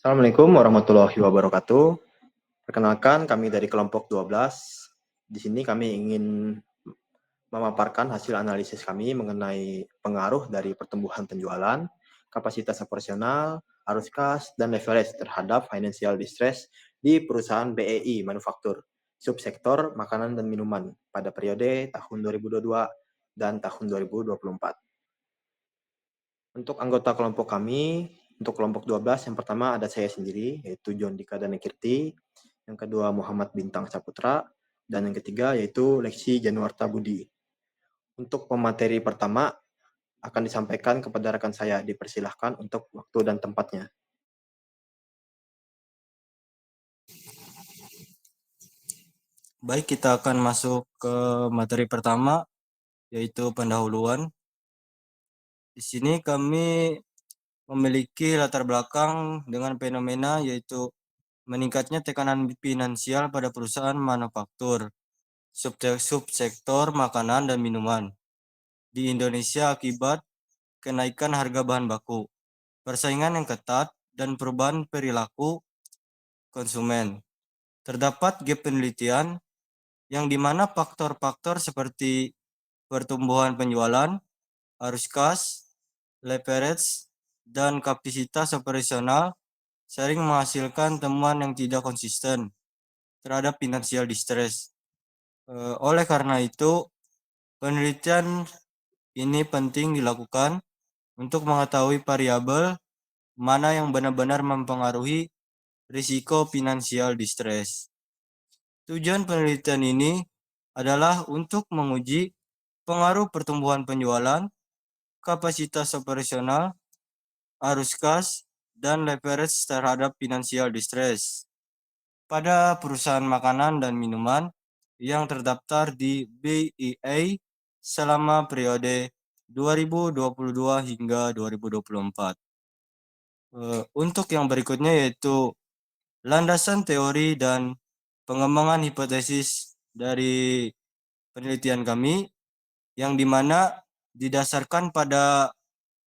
Assalamualaikum warahmatullahi wabarakatuh. Perkenalkan, kami dari kelompok 12. Di sini kami ingin memaparkan hasil analisis kami mengenai pengaruh dari pertumbuhan penjualan, kapasitas operasional, arus kas, dan leverage terhadap financial distress di perusahaan BEI Manufaktur, subsektor makanan dan minuman pada periode tahun 2022 dan tahun 2024. Untuk anggota kelompok kami, untuk kelompok 12, yang pertama ada saya sendiri, yaitu John Dika Danekirti, yang kedua Muhammad Bintang Saputra, dan yang ketiga yaitu Lexi Januarta Budi. Untuk pemateri pertama akan disampaikan kepada rekan saya, dipersilahkan untuk waktu dan tempatnya. Baik, kita akan masuk ke materi pertama, yaitu pendahuluan. Di sini kami memiliki latar belakang dengan fenomena yaitu meningkatnya tekanan finansial pada perusahaan manufaktur, subsektor makanan dan minuman di Indonesia akibat kenaikan harga bahan baku, persaingan yang ketat, dan perubahan perilaku konsumen. Terdapat gap penelitian yang dimana faktor-faktor seperti pertumbuhan penjualan, arus kas, leverage, dan kapasitas operasional sering menghasilkan temuan yang tidak konsisten terhadap financial distress. Oleh karena itu, penelitian ini penting dilakukan untuk mengetahui variabel mana yang benar-benar mempengaruhi risiko financial distress. Tujuan penelitian ini adalah untuk menguji pengaruh pertumbuhan penjualan, kapasitas operasional, arus kas, dan leverage terhadap financial distress pada perusahaan makanan dan minuman yang terdaftar di BEI selama periode 2022 hingga 2024. Untuk yang berikutnya yaitu landasan teori dan pengembangan hipotesis dari penelitian kami yang dimana didasarkan pada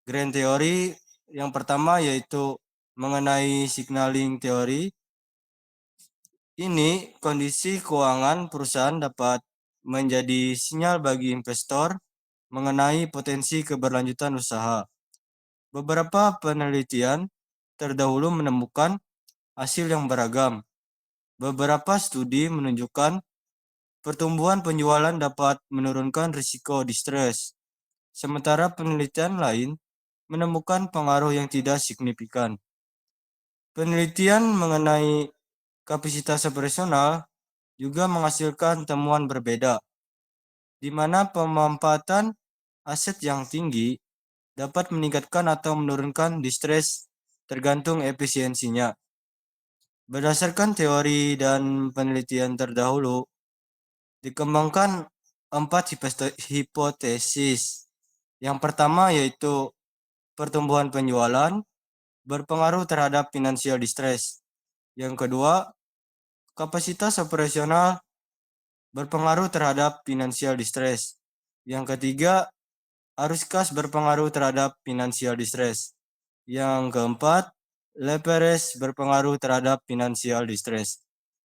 grand teori yang pertama yaitu mengenai signaling teori. Ini kondisi keuangan perusahaan dapat menjadi sinyal bagi investor mengenai potensi keberlanjutan usaha. Beberapa penelitian terdahulu menemukan hasil yang beragam. Beberapa studi menunjukkan pertumbuhan penjualan dapat menurunkan risiko distress, sementara penelitian lain menemukan pengaruh yang tidak signifikan. Penelitian mengenai kapasitas operasional juga menghasilkan temuan berbeda, di mana pemanfaatan aset yang tinggi dapat meningkatkan atau menurunkan distress tergantung efisiensinya. Berdasarkan teori dan penelitian terdahulu, dikembangkan 4 hipotesis. Yang pertama yaitu pertumbuhan penjualan berpengaruh terhadap financial distress. Yang kedua, kapasitas operasional berpengaruh terhadap financial distress. Yang ketiga, arus kas berpengaruh terhadap financial distress. Yang keempat, leverage berpengaruh terhadap financial distress.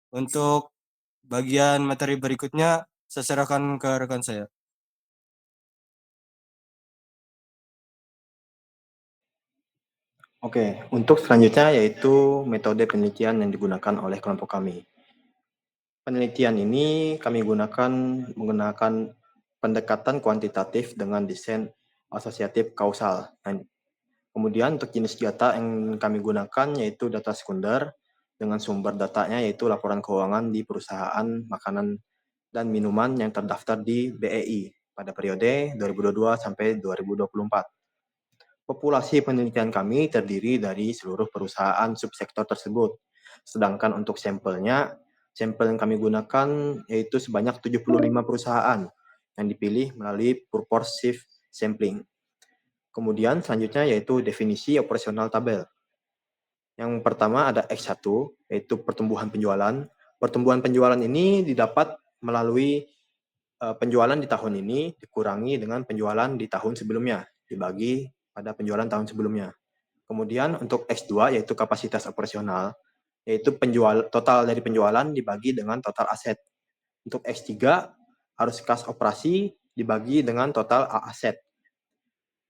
Untuk bagian materi berikutnya, saya serahkan ke rekan saya. Oke, untuk selanjutnya yaitu metode penelitian yang digunakan oleh kelompok kami. Penelitian ini kami menggunakan pendekatan kuantitatif dengan desain asosiatif kausal. Kemudian untuk jenis data yang kami gunakan yaitu data sekunder dengan sumber datanya yaitu laporan keuangan di perusahaan makanan dan minuman yang terdaftar di BEI pada periode 2022 sampai 2024. Populasi penelitian kami terdiri dari seluruh perusahaan subsektor tersebut. Sedangkan untuk sampel yang kami gunakan yaitu sebanyak 75 perusahaan yang dipilih melalui purposive sampling. Kemudian selanjutnya yaitu definisi operasional tabel. Yang pertama ada X1, yaitu pertumbuhan penjualan. Pertumbuhan penjualan ini didapat melalui penjualan di tahun ini dikurangi dengan penjualan di tahun sebelumnya, dibagi pada penjualan tahun sebelumnya. Kemudian untuk X2 yaitu kapasitas operasional, yaitu total dari penjualan dibagi dengan total aset. Untuk X3 arus kas operasi dibagi dengan total aset.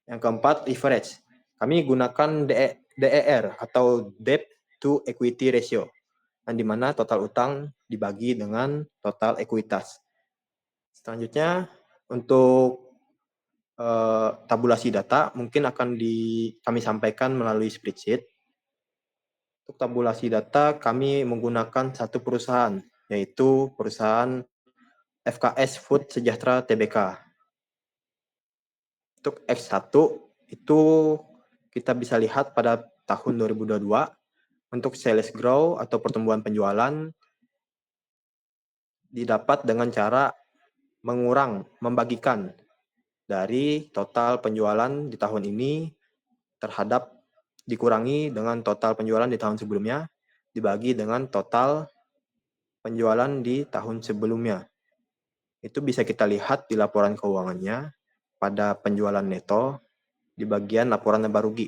Yang keempat, leverage. Kami gunakan DER atau Debt to Equity Ratio, yang dimana total utang dibagi dengan total ekuitas. Selanjutnya, untuk tabulasi data mungkin akan kami sampaikan melalui spreadsheet. Untuk tabulasi data, kami menggunakan satu perusahaan, yaitu perusahaan FKS Food Sejahtera Tbk. Untuk X1 itu kita bisa lihat pada tahun 2022 untuk sales growth atau pertumbuhan penjualan didapat dengan cara membagikan dari total penjualan di tahun ini terhadap dikurangi dengan total penjualan di tahun sebelumnya dibagi dengan total penjualan di tahun sebelumnya. Itu bisa kita lihat di laporan keuangannya pada penjualan neto di bagian laporan laba rugi.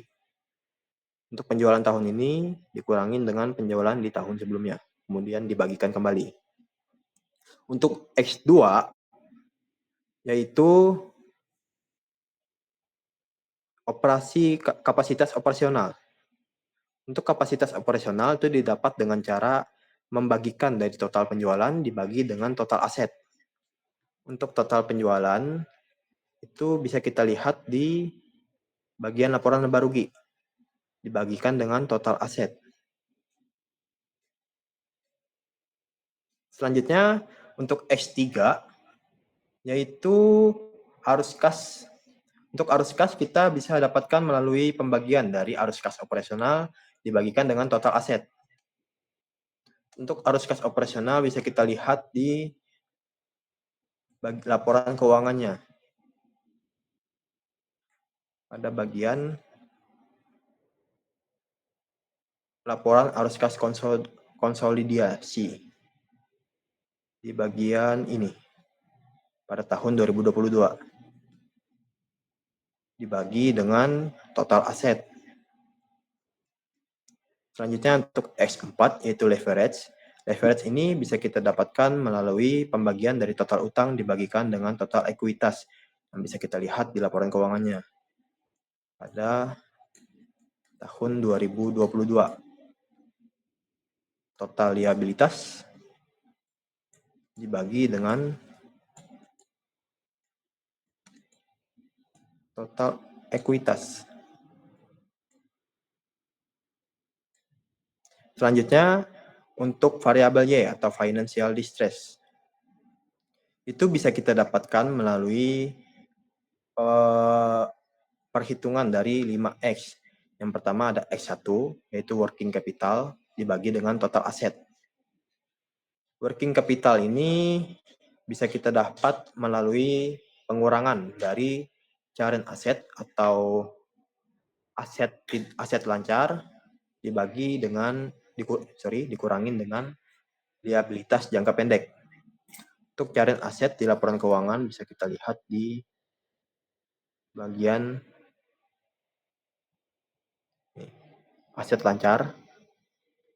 Untuk penjualan tahun ini dikurangi dengan penjualan di tahun sebelumnya, kemudian dibagikan kembali. Untuk X2 yaitu kapasitas operasional. Untuk kapasitas operasional itu didapat dengan cara membagikan dari total penjualan dibagi dengan total aset. Untuk total penjualan itu bisa kita lihat di bagian laporan laba rugi dibagikan dengan total aset. Selanjutnya untuk X3 yaitu arus kas. Untuk arus kas kita bisa dapatkan melalui pembagian dari arus kas operasional dibagikan dengan total aset. Untuk arus kas operasional bisa kita lihat di laporan keuangannya. Pada bagian laporan arus kas konsolidasi. Di bagian ini. Pada tahun 2022. Dibagi dengan total aset. Selanjutnya untuk X4 yaitu leverage. Leverage ini bisa kita dapatkan melalui pembagian dari total utang dibagikan dengan total ekuitas yang bisa kita lihat di laporan keuangannya pada tahun 2022. Total liabilitas dibagi dengan total ekuitas. Selanjutnya untuk variabel Y atau financial distress. Itu bisa kita dapatkan melalui perhitungan dari 5X. Yang pertama ada X1, yaitu working capital, dibagi dengan total aset. Working capital ini bisa kita dapat melalui pengurangan dari current asset atau aset lancar dikurangin dengan liabilitas jangka pendek. Untuk current asset di laporan keuangan bisa kita lihat di bagian aset lancar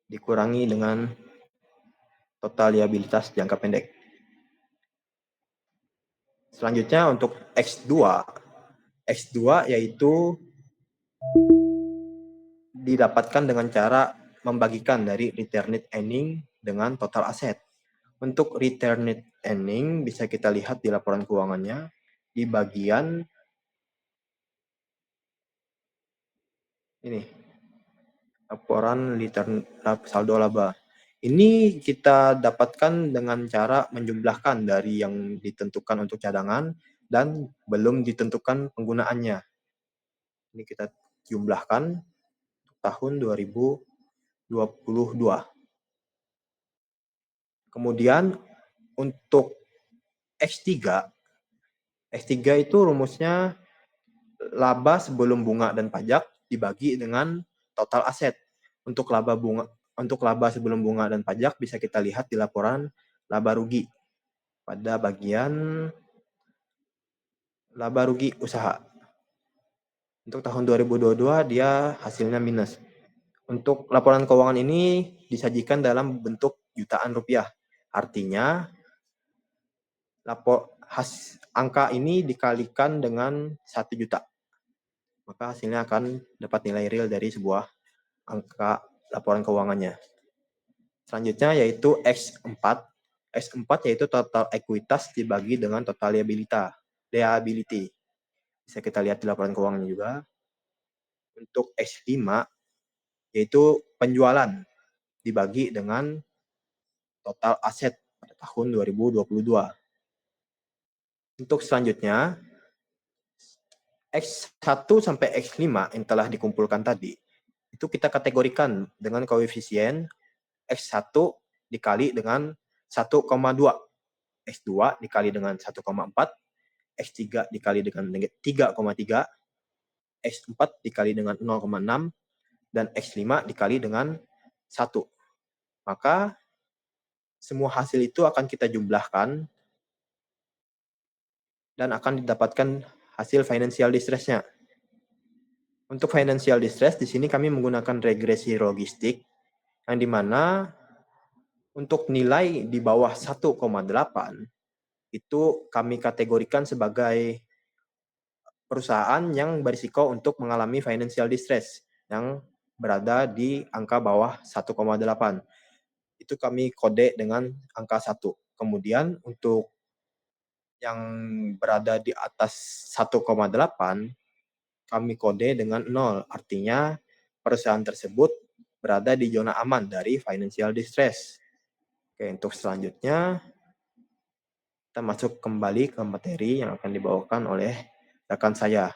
dikurangi dengan total liabilitas jangka pendek. Selanjutnya untuk X2. X2 yaitu didapatkan dengan cara membagikan dari retained earning dengan total aset. Untuk retained earning bisa kita lihat di laporan keuangannya di bagian ini. Laporan saldo laba. Ini kita dapatkan dengan cara menjumlahkan dari yang ditentukan untuk cadangan dan belum ditentukan penggunaannya. Ini kita jumlahkan tahun 2022. Kemudian untuk X3 itu rumusnya laba sebelum bunga dan pajak dibagi dengan total aset. Untuk laba sebelum bunga dan pajak bisa kita lihat di laporan laba rugi pada bagian laba rugi usaha. Untuk tahun 2022 dia hasilnya minus. Untuk laporan keuangan ini disajikan dalam bentuk jutaan rupiah. Artinya angka ini dikalikan dengan 1 juta. Maka hasilnya akan dapat nilai real dari sebuah angka laporan keuangannya. Selanjutnya yaitu X4. X4 yaitu total ekuitas dibagi dengan total liability. Bisa kita lihat di laporan keuangannya juga. Untuk X5 yaitu penjualan dibagi dengan total aset pada tahun 2022. Untuk selanjutnya, X1 sampai X5 yang telah dikumpulkan tadi, itu kita kategorikan dengan koefisien X1 dikali dengan 1,2, X2 dikali dengan 1,4, X3 dikali dengan 3,3, X4 dikali dengan 0,6, dan X5 dikali dengan 1. Maka semua hasil itu akan kita jumlahkan dan akan didapatkan hasil financial distress-nya. Untuk financial distress, di sini kami menggunakan regresi logistik, yang dimana untuk nilai di bawah 1,8, itu kami kategorikan sebagai perusahaan yang berisiko untuk mengalami financial distress, yang berada di angka bawah 1,8. Itu kami kode dengan angka 1. Kemudian untuk yang berada di atas 1,8, kami kode dengan 0. Artinya perusahaan tersebut berada di zona aman dari financial distress. Oke, untuk selanjutnya kita masuk kembali ke materi yang akan dibawakan oleh rekan saya,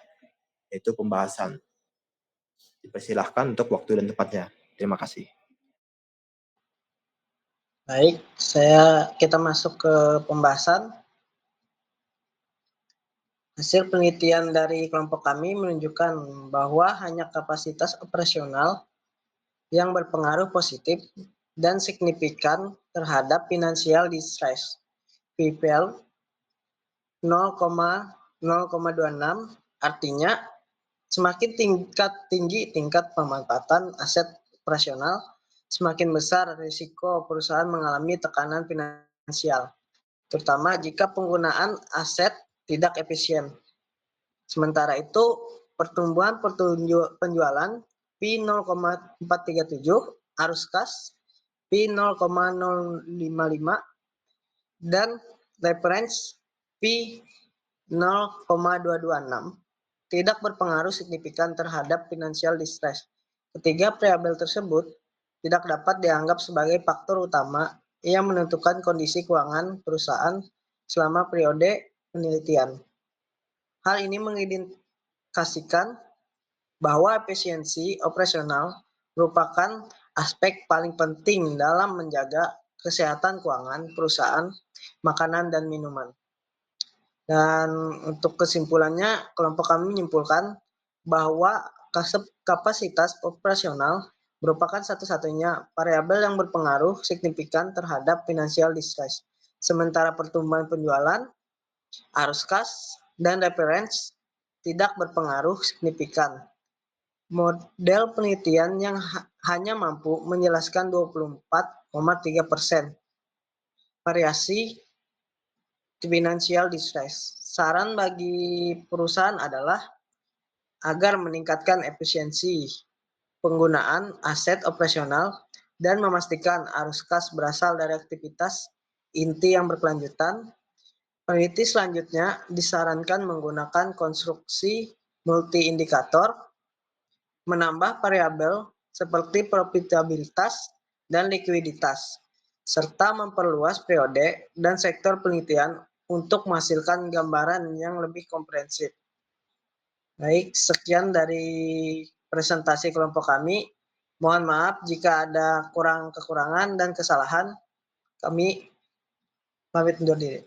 yaitu pembahasan. Dipersilahkan untuk waktu dan tempatnya. Terima kasih. Baik, kita masuk ke pembahasan. Hasil penelitian dari kelompok kami menunjukkan bahwa hanya kapasitas operasional yang berpengaruh positif dan signifikan terhadap financial distress, PPL 0,26, artinya semakin tinggi tingkat pemanfaatan aset operasional, semakin besar risiko perusahaan mengalami tekanan finansial, terutama jika penggunaan aset tidak efisien. Sementara itu, pertumbuhan penjualan P 0,437, arus kas P 0,055, dan reference P 0,226 tidak berpengaruh signifikan terhadap financial distress. Ketiga variabel tersebut tidak dapat dianggap sebagai faktor utama yang menentukan kondisi keuangan perusahaan selama periode penelitian. Hal ini mengindikasikan bahwa efisiensi operasional merupakan aspek paling penting dalam menjaga kesehatan keuangan perusahaan makanan dan minuman. Dan untuk kesimpulannya, kelompok kami menyimpulkan bahwa kapasitas operasional merupakan satu-satunya variabel yang berpengaruh signifikan terhadap financial distress. Sementara pertumbuhan penjualan, arus kas, dan reference tidak berpengaruh signifikan. Model penelitian yang hanya mampu menjelaskan 24,3% variasi financial distress. Saran bagi perusahaan adalah agar meningkatkan efisiensi penggunaan aset operasional dan memastikan arus kas berasal dari aktivitas inti yang berkelanjutan. Peneliti selanjutnya disarankan menggunakan konstruksi multi-indikator, menambah variabel seperti profitabilitas dan likuiditas, serta memperluas periode dan sektor penelitian untuk menghasilkan gambaran yang lebih komprehensif. Baik, sekian dari presentasi kelompok kami. Mohon maaf jika ada kekurangan dan kesalahan. Kami pamit undur diri.